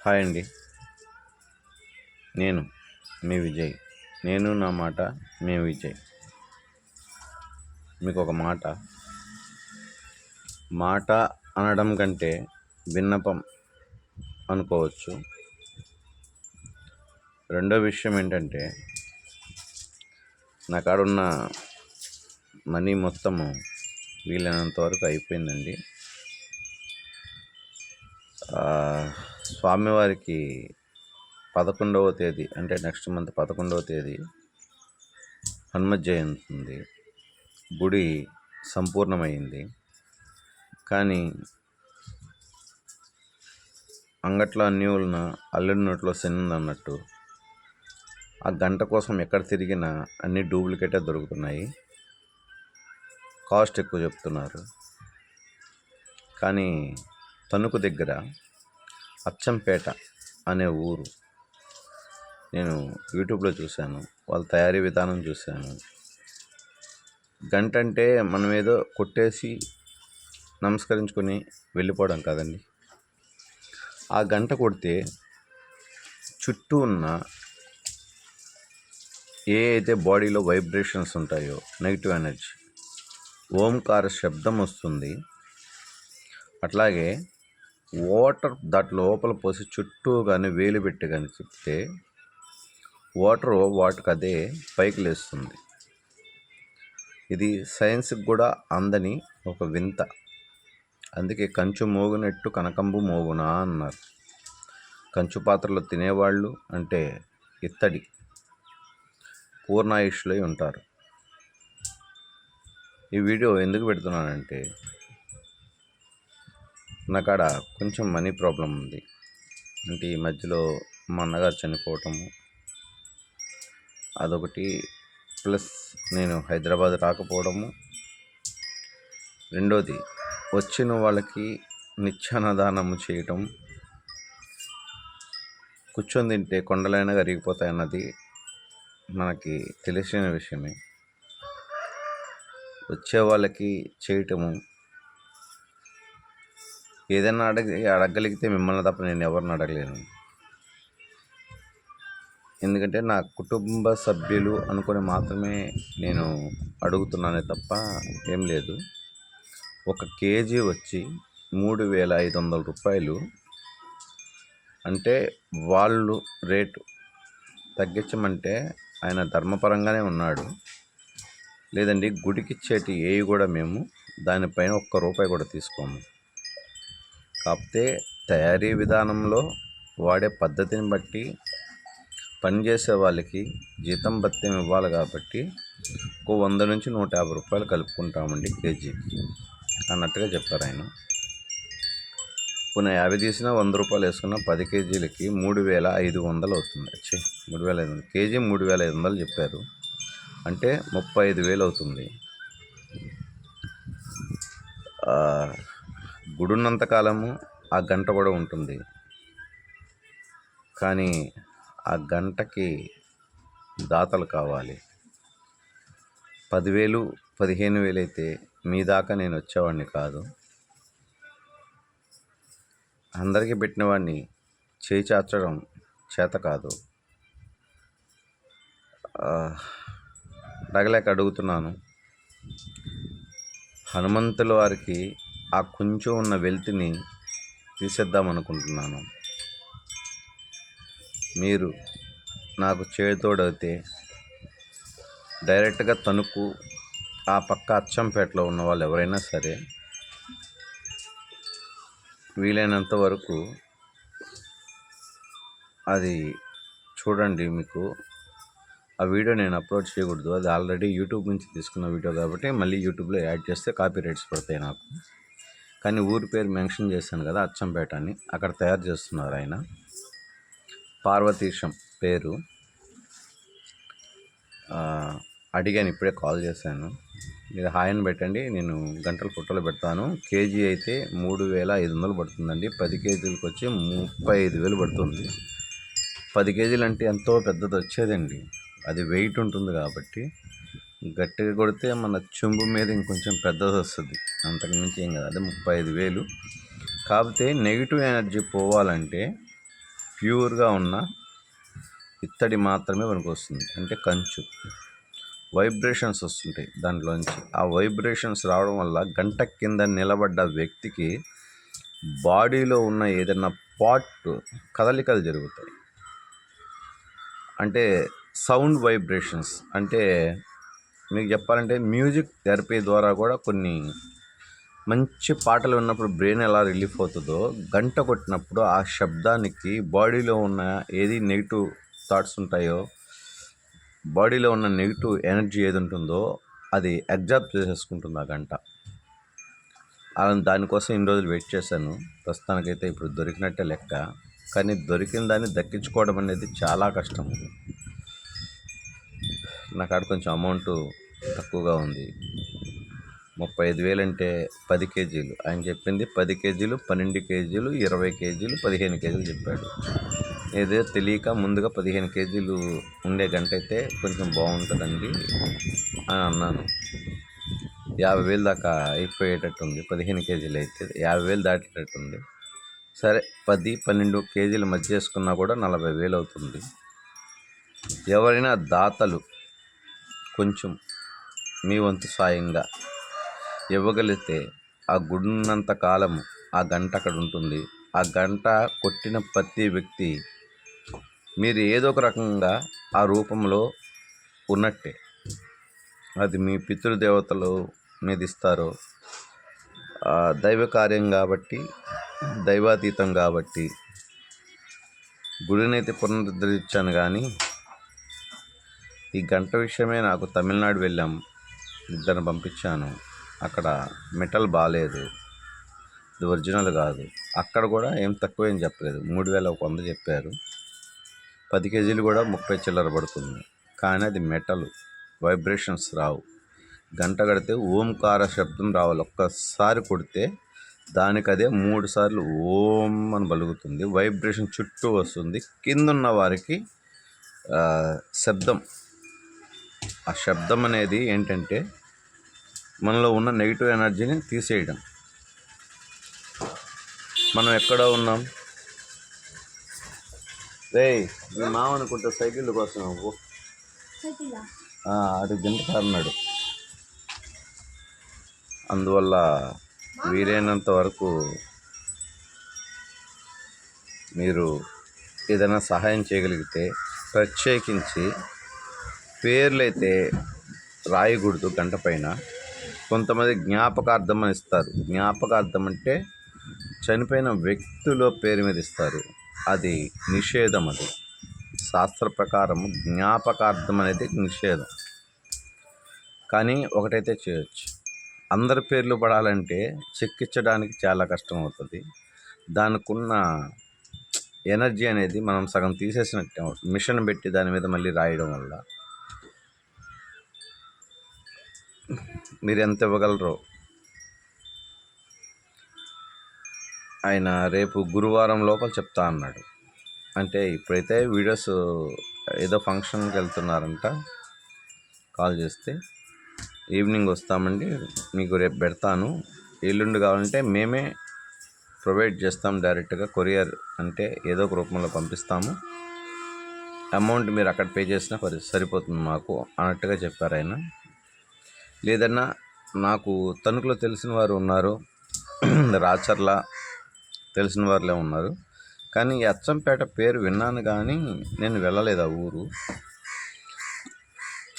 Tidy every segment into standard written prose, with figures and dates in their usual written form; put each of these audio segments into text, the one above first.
Hi అండి. నేను మీ విజయ్. నేను నా మాట మీ విజయ్. మీకు ఒక మాట అనడం కంటే విన్నపం అనుకోవచ్చు. రెండో విషయం ఏంటంటే, నా కాడున్న మనీ మొత్తము వీలైనంత వరకు అయిపోయిందండి. స్వామివారికి 11వ తేదీ అంటే నెక్స్ట్ మంత్ 11వ తేదీ హనుమత్ జయంతి ఉంది. గుడి సంపూర్ణమైంది. కానీ అంగట్లో అన్నీ ఉన్న అల్లుడి నోట్లో శని అన్నట్టు ఆ గంట కోసం ఎక్కడ తిరిగినా అన్నీ డూప్లికేటే దొరుకుతున్నాయి. కాస్ట్ ఎక్కువ చెప్తున్నారు. కానీ తణుకు దగ్గర అచ్చంపేట అనే ఊరు నేను యూట్యూబ్లో చూశాను. వాళ్ళ తయారీ విధానం చూశాను. గంట అంటే మనం ఏదో కొట్టేసి నమస్కరించుకొని వెళ్ళిపోవడం కాదండి. ఆ గంట కొడితే చుట్టూ ఉన్న ఏ అయితే బాడీలో వైబ్రేషన్స్ ఉంటాయో నెగిటివ్ ఎనర్జీ, ఓంకార శబ్దం వస్తుంది. అట్లాగే వాటర్ దాటి లోపల పోసి చుట్టూ కానీ వేలు పెట్టి కానీ చెప్తే వాటికి అదే పైకి లేస్తుంది. ఇది సైన్స్కి కూడా అందని ఒక వింత. అందుకే కంచు మోగునట్టు కనకంబు మోగునా అన్నారు. కంచు పాత్రలో తినేవాళ్ళు అంటే ఇత్తడి పూర్ణాయుష్లో ఉంటారు. ఈ వీడియో ఎందుకు పెడుతున్నానంటే, నాకాడ కొంచెం మనీ ప్రాబ్లం ఉంది. అంటే ఈ మధ్యలో మా అన్నగారు చనిపోవటము అదొకటి, ప్లస్ నేను హైదరాబాద్ రాకపోవడము. రెండోది, వచ్చిన వాళ్ళకి నిత్యాన్నదానము చేయటం. కూర్చొని తింటే కొండలైనా కరిగిపోతాయన్నది మనకి తెలిసిన విషయమే. వచ్చే వాళ్ళకి చేయటము, ఏదైనా అడగగలిగితే మిమ్మల్ని తప్ప నేను ఎవరిని అడగలేను. ఎందుకంటే నా కుటుంబ సభ్యులు అనుకొని మాత్రమే నేను అడుగుతున్నానే తప్ప ఏం లేదు. 1 కేజీ వచ్చి 3,500 రూపాయలు. అంటే వాళ్ళు రేటు తగ్గించమంటే ఆయన ధర్మపరంగానే ఉన్నాడు. లేదండి, గుడికిచ్చేటి ఏవి కూడా మేము దానిపైన 1 రూపాయి కూడా తీసుకోము. కాకపోతే తయారీ విధానంలో వాడే పద్ధతిని బట్టి పనిచేసే వాళ్ళకి జీతం భత్యం ఇవ్వాలి కాబట్టి 100 నుంచి 150 రూపాయలు కలుపుకుంటామండి కేజీకి అన్నట్టుగా చెప్పారు ఆయన. ఇప్పుడు 50 తీసినా 100 రూపాయలు వేసుకున్నా 10 కేజీలకి 3,500 అవుతుంది. 3,500 కేజీ 3,500 చెప్పారు. అంటే 35,000 అవుతుంది. గుడున్నంతకాలము ఆ గంట కూడా ఉంటుంది. కానీ ఆ గంటకి దాతలు కావాలి. 10,000 15,000 అయితే మీ దాకా నేను వచ్చేవాడిని కాదు. అందరికీ పెట్టిన వాడిని చేయి చాచడం చేత కాదు. అడగలేక అడుగుతున్నాను. హనుమంతుల వారికి ఆ కొంచెం ఉన్న వెల్తిని తీసేద్దామనుకుంటున్నాను. మీరు నాకు చేతోడైతే డైరెక్ట్గా తణుకు ఆ పక్క అచ్చంపేటలో ఉన్న వాళ్ళు ఎవరైనా సరే వీలైనంత వరకు అది చూడండి. మీకు ఆ వీడియో నేను అప్లోడ్ చేయకూడదు, అది ఆల్రెడీ యూట్యూబ్ నుంచి తీసుకున్న వీడియో కాబట్టి మళ్ళీ యూట్యూబ్లో యాడ్ చేస్తే కాపీ రైట్స్ పడతాయి నాకు. కానీ ఊరి పేరు మెన్షన్ చేశాను కదా, అచ్చంపేట అని. అక్కడ తయారు చేస్తున్నారు ఆయన. పార్వతీశం పేరు. అడిగాను, ఇప్పుడే కాల్ చేశాను. మీరు హాయ్ అని పెట్టండి, నేను గంటల ఫోటోలు పెడతాను. కేజీ అయితే 3,500 పడుతుందండి. 10 కేజీలకు వచ్చి 35,000 పడుతుంది. 10 కేజీలు అంటే ఎంతో పెద్దది వచ్చేదండి. అది వెయిట్ ఉంటుంది కాబట్టి గట్టిగా కొడితే మన చెంబు మీద ఇంకొంచెం పెద్దది వస్తుంది, అంతకు మించి ఏం కాదు. అదే 35,000. కాకపోతే నెగిటివ్ ఎనర్జీ పోవాలంటే ప్యూర్గా ఉన్న ఇత్తడి మాత్రమే పనికొస్తుంది. అంటే కంచు వైబ్రేషన్స్ వస్తుంటాయి దాంట్లోంచి. ఆ వైబ్రేషన్స్ రావడం వల్ల గంట కింద నిలబడ్డ వ్యక్తికి బాడీలో ఉన్న ఏదైనా పార్ట్ కదలికలు జరుగుతాయి. అంటే సౌండ్ వైబ్రేషన్స్. అంటే మీకు చెప్పాలంటే మ్యూజిక్ థెరపీ ద్వారా కూడా కొన్ని మంచి పాటలు విన్నప్పుడు బ్రెయిన్ ఎలా రిలీఫ్ అవుతుందో, గంట కొట్టినప్పుడు ఆ శబ్దానికి బాడీలో ఉన్న ఏది నెగిటివ్ థాట్స్ ఉంటాయో, బాడీలో ఉన్న నెగిటివ్ ఎనర్జీ ఏది ఉంటుందో అది అబ్జర్బ్ చేసేసుకుంటుంది ఆ గంట. అలా దానికోసం ఇన్ని రోజులు వెయిట్ చేశాను. ప్రస్తుతానికైతే ఇప్పుడు దొరికినట్టే లెక్క. కానీ దొరికిన దాన్ని దక్కించుకోవడం అనేది చాలా కష్టం. నా కాడ కొంచెం అమౌంట్ తక్కువగా ఉంది. 35,000 అంటే 10 కేజీలు. ఆయన చెప్పింది 10 కేజీలు, 12 కేజీలు, 20 కేజీలు, 15 కేజీలు చెప్పాడు. ఏదో తెలియక ముందుగా 15 కేజీలు ఉండే గంట అయితే కొంచెం బాగుంటుందండి అని అన్నాను. 50,000 దాకా అయిపోయేటట్టుంది. 15 కేజీలు అయితే 50,000 దాటేటట్టుంది. సరే 10-12 కేజీల మధ్య వేసుకున్నా కూడా 40,000 అవుతుంది. ఎవరైనా దాతలు కొంచెం మీ వంతు సాయంగా ఇవ్వగలిగితే ఆ గుడినంత కాలము ఆ గంట అక్కడ ఉంటుంది. ఆ గంట కొట్టిన ప్రతి వ్యక్తి మీరు ఏదో ఒక రకంగా ఆ రూపంలో ఉన్నట్టే. అది మీ పితృదేవతలు మీద ఇస్తారో, దైవ కార్యం కాబట్టి, దైవాతీతం కాబట్టి గుడినైతే పునరుద్ధరించాను. కానీ ఈ గంట విషయమే నాకు తమిళనాడు వెళ్ళాం, ఇద్దరిని పంపించాను. అక్కడ మెటల్ బాగాలేదు, ఇది ఒరిజినల్ కాదు. అక్కడ కూడా ఏం తక్కువేం చెప్పలేదు, 3,100 చెప్పారు. 10 కేజీలు కూడా 30 చిల్లర పడుతుంది. కానీ అది మెటల్, వైబ్రేషన్స్ రావు. గంట కడితే ఓంకార శబ్దం రావాలి. ఒక్కసారి కొడితే దానికి అదే 3 సార్లు ఓం అని పలుకుతుంది. వైబ్రేషన్ చుట్టూ వస్తుంది. కిందున్న వారికి శబ్దం, ఆ శబ్దం అనేది ఏంటంటే మనలో ఉన్న నెగిటివ్ ఎనర్జీని తీసేయడం. మనం ఎక్కడో ఉన్నాం. మీ మామ అనుకుంటే సైకిల్ కోసం అటు దింపుతారన్నాడు. అందువల్ల వీలైనంత వరకు మీరు ఏదైనా సహాయం చేయగలిగితే, ప్రత్యేకించి పేర్లు అయితే రాయకూడదు గంట పైన. కొంతమంది జ్ఞాపకార్థం అని ఇస్తారు. జ్ఞాపకార్థం అంటే చనిపోయిన వ్యక్తుల పేరు మీద ఇస్తారు. అది నిషేధం. అది శాస్త్ర ప్రకారం జ్ఞాపకార్థం అనేది నిషేధం. కానీ ఒకటైతే చేయొచ్చు, అందరి పేర్లు పడాలంటే చెక్కించడానికి చాలా కష్టం అవుతుంది. దానికి ఉన్న ఎనర్జీ అనేది మనం సగం తీసేసినట్టే అవుతుంది. మిషన్ పెట్టి దాని మీద మళ్ళీ రాయడం వల్ల. మీరు ఎంత ఇవ్వగలరో. ఆయన రేపు గురువారం లోపల చెప్తా అన్నాడు. అంటే ఇప్పుడైతే వీడియోస్ ఏదో ఫంక్షన్కి వెళ్తున్నారంట, కాల్ చేస్తే ఈవినింగ్ వస్తామండి, మీకు రేపు పెడతాను, ఎల్లుండి కావాలంటే మేమే ప్రొవైడ్ చేస్తాం, డైరెక్ట్గా కొరియర్ అంటే ఏదో ఒక రూపంలో పంపిస్తాము, అమౌంట్ మీరు అక్కడ పే చేసినా సరిపోతుంది మాకు అన్నట్టుగా చెప్పారు ఆయన. లేదన్నా నాకు తణుకులో తెలిసిన వారు ఉన్నారు, రాచర్ల తెలిసిన వారులే ఉన్నారు. కానీ అచ్చంపేట పేరు విన్నాను కానీ నేను వెళ్ళలేదు ఆ ఊరు.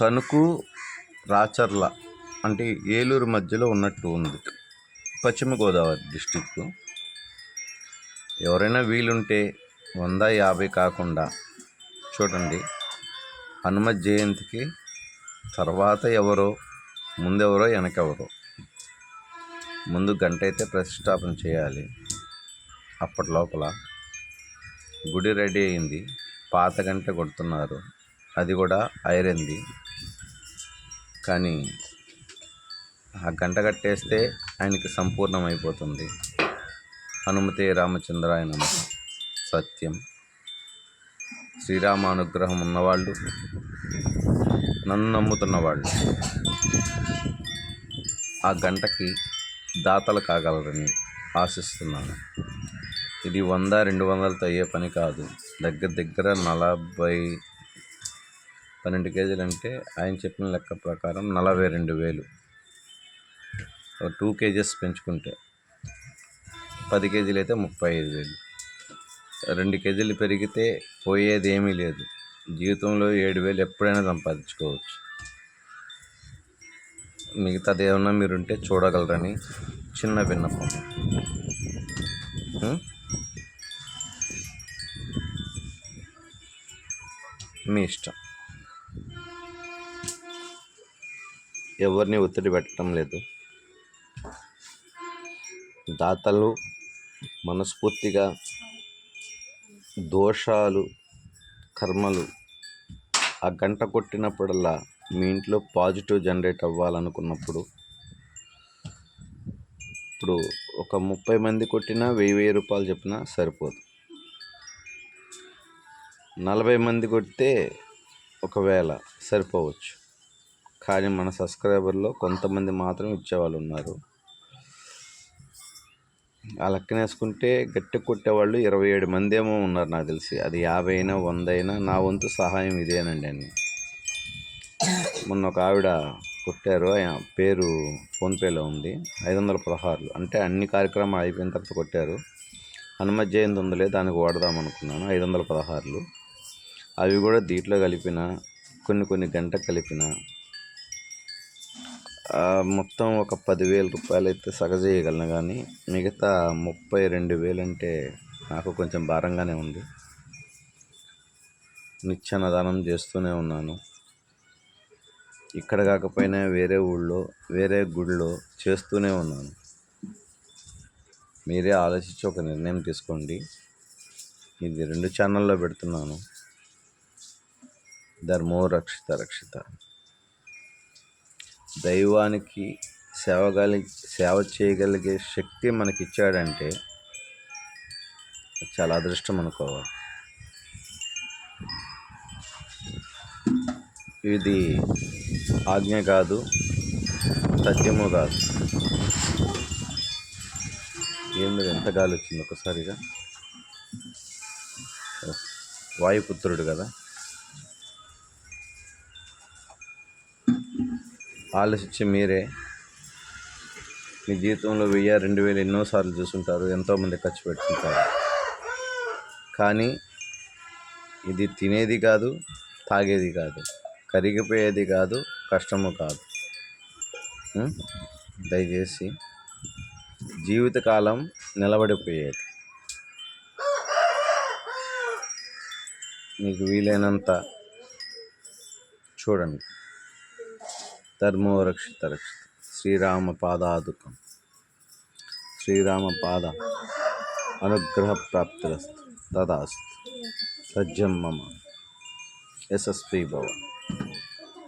తణుకు రాచర్ల అంటే ఏలూరు మధ్యలో ఉన్నట్టు ఉంది, పశ్చిమ గోదావరి డిస్టిక్. ఎవరైనా వీలుంటే 150 కాకుండా చూడండి. హనుమ జయంతికి తర్వాత ఎవరో, ముందెవరో వెనకెవరో, ముందు గంట అయితే ప్రతిష్టాపన చేయాలి. అప్పటి లోపల గుడి రెడీ అయింది, పాత గంట కొడుతున్నారు, అది కూడా ఐరన్ది. కానీ ఆ గంట కట్టేస్తే ఆయనకి సంపూర్ణమైపోతుంది. హనుమతే రామచంద్రాయ నమః. సత్యం. శ్రీరామ అనుగ్రహం ఉన్నవాళ్ళు, నన్ను నమ్ముతున్న వాళ్ళు ఆ గంటకి దాతలు కాగలరని ఆశిస్తున్నాను. ఇది 100-200తో అయ్యే పని కాదు. దగ్గర దగ్గర 12 కేజీలు అంటే ఆయన చెప్పిన లెక్క ప్రకారం 42,000. 2 కేజెస్ పెంచుకుంటే 10 కేజీలు అయితే 35,000. 2 కేజీలు పెరిగితే పోయేది ఏమీ లేదు. జీవితంలో 7,000 ఎప్పుడైనా సంపాదించుకోవచ్చు. మిగతాది ఏమన్నా మీరుంటే చూడగలరని చిన్న విన్నపం. మీ ఇష్టం. ఎవరిని ఒత్తిడి పెట్టడం లేదు. దాతలు మనస్ఫూర్తిగా దోషాలు కర్మలు ఆ గంట కొట్టినప్పుడల్లా మీ ఇంట్లో పాజిటివ్ జనరేట్ అవ్వాలనుకున్నప్పుడు ఇప్పుడు ఒక 30 మంది కొట్టినా 1000 రూపాయలు చెప్పినా సరిపోదు. 40 మంది కొడితే ఒకవేళ సరిపోవచ్చు. కానీ మన సబ్స్క్రైబర్లో కొంతమంది మాత్రం ఇచ్చేవాళ్ళు ఉన్నారు. ఆ లెక్కన వేసుకుంటే గట్టి కొట్టేవాళ్ళు 27 మంది ఏమో ఉన్నారు నాకు తెలిసి. అది 50 అయినా 100 అయినా నా వంతు సహాయం ఇదేనండి అని. మొన్న ఒక ఆవిడ కొట్టారు, ఆయన పేరు ఫోన్పేలో ఉంది. 516 అంటే అన్ని కార్యక్రమాలు అయిపోయిన తర్వాత కొట్టారు. హనుమ జయంతి ఉందిలే దానికి వాడదాం అనుకున్నాను. 516 అవి కూడా దీంట్లో కలిపిన కొన్ని గంట కలిపిన మొత్తం ఒక 10,000 రూపాయలు అయితే సగజేయగలను. కానీ మిగతా 32,000 అంటే నాకు కొంచెం భారంగానే ఉంది. నిత్యాన్నదానం చేస్తూనే ఉన్నాను. ఇక్కడ కాకపోయినా వేరే ఊళ్ళో వేరే గుడిలో చేస్తూనే ఉన్నాను. మీరే ఆలోచించి ఒక నిర్ణయం తీసుకోండి. ఇది 2 ఛానల్లో పెడుతున్నాను. ధర్మో రక్షిత రక్షిత. దైవానికి సేవ చేయగలిగే శక్తి మనకిచ్చాడంటే చాలా అదృష్టం అనుకోవాలి. ఇది ఆజ్ఞ కాదు, సత్యము కాదు. ఏంది ఎంత గాలి వచ్చింది ఒకసారిగా. వాయుపుత్రుడు కదా. ఆలోచించి మీరే మీ జీవితంలో 1000-2000 ఎన్నోసార్లు చూసుంటారు, ఎంతోమంది ఖర్చు పెట్టుకుంటారు. కానీ ఇది తినేది కాదు, తాగేది కాదు, కరిగిపోయేది కాదు, కష్టము కాదు. దయచేసి జీవితకాలం నిలబడిపోయేది. మీకు వీలైనంత చూడండి. ధర్మో రక్షిత రక్షిత. శ్రీరామ పాదాదుకం. శ్రీరామ పాద అనుగ్రహ ప్రాప్తిరస్తు. తదాస్తు. సజ్జం మమ. యశస్వి భవ.